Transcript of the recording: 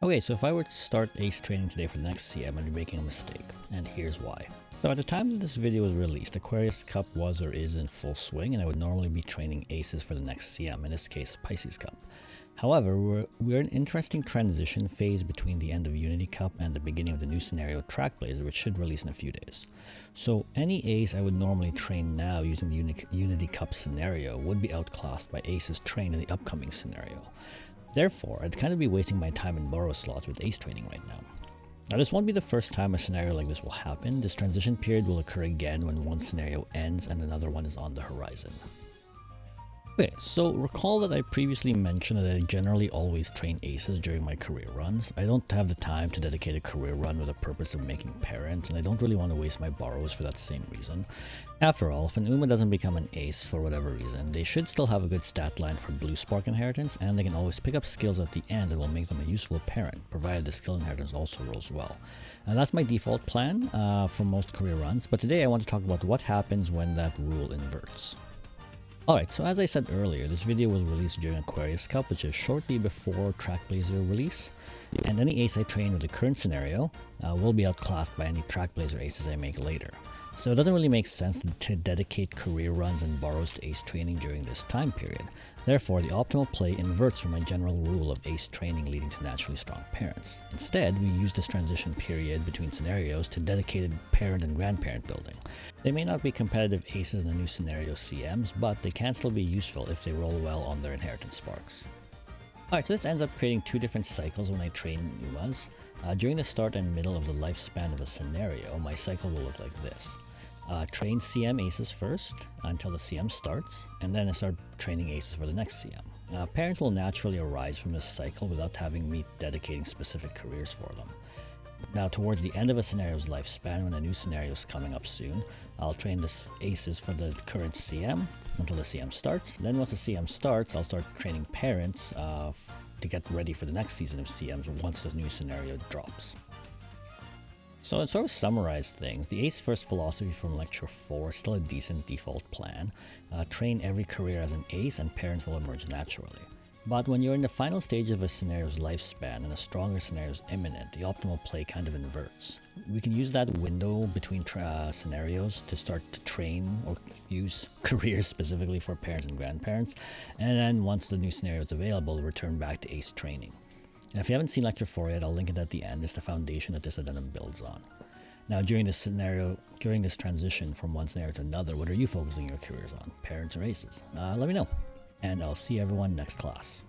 Okay, so if I were to start ACE training today for the next CM, I'd be making a mistake, and here's why. So at the time that this video was released, Aquarius Cup was or is in full swing, and I would normally be training ACEs for the next CM, in this case Pisces Cup. However, we're in an interesting transition phase between the end of Unity Cup and the beginning of the new scenario Trackblazer, which should release in a few days. So any ACE I would normally train now using the Unity Cup scenario would be outclassed by ACEs trained in the upcoming scenario. Therefore, I'd kind of be wasting my time in borrow slots with ACE training right now. Now this won't be the first time a scenario like this will happen. This transition period will occur again when one scenario ends and another one is on the horizon. Okay, so recall that I previously mentioned that I generally always train aces during my career runs. I don't have the time to dedicate a career run with the purpose of making parents, and I don't really want to waste my borrows for that same reason. After all, if an Uma doesn't become an ace for whatever reason, they should still have a good stat line for blue spark inheritance, and they can always pick up skills at the end that will make them a useful parent, provided the skill inheritance also rolls well. And that's my default plan for most career runs, but today I want to talk about what happens when that rule inverts. Alright, so as I said earlier, this video was released during Aquarius Cup, which is shortly before Trackblazer release, and any ace I train with the current scenario will be outclassed by any Trackblazer aces I make later. So it doesn't really make sense to dedicate career runs and borrows to ace training during this time period. Therefore, the optimal play inverts from my general rule of ace training leading to naturally strong parents. Instead, we use this transition period between scenarios to dedicated parent and grandparent building. They may not be competitive aces in the new scenario CMs, but they can still be useful if they roll well on their inheritance sparks. Alright, so this ends up creating two different cycles when I train Umas. During the start and middle of the lifespan of a scenario, my cycle will look like this. Train CM aces first until the CM starts, and then I start training aces for the next CM. Parents will naturally arise from this cycle without having me dedicating specific careers for them. Now, towards the end of a scenario's lifespan, when a new scenario is coming up soon, I'll train the aces for the current CM until the CM starts. Then once the CM starts, I'll start training parents to get ready for the next season of CMs once the new scenario drops. So to sort of summarize things, the ace first philosophy from lecture 4 is still a decent default plan. Train every career as an ace and parents will emerge naturally. But when you're in the final stage of a scenario's lifespan and a stronger scenario is imminent, the optimal play kind of inverts. We can use that window between scenarios to start to train or use careers specifically for parents and grandparents, and then once the new scenario is available, return back to ace training. And if you haven't seen lecture 4 yet, I'll link it at the end. It's the foundation that this addendum builds on. Now, during this transition from one scenario to another, what are you focusing your careers on? Parents or aces? Let me know. And I'll see everyone next class.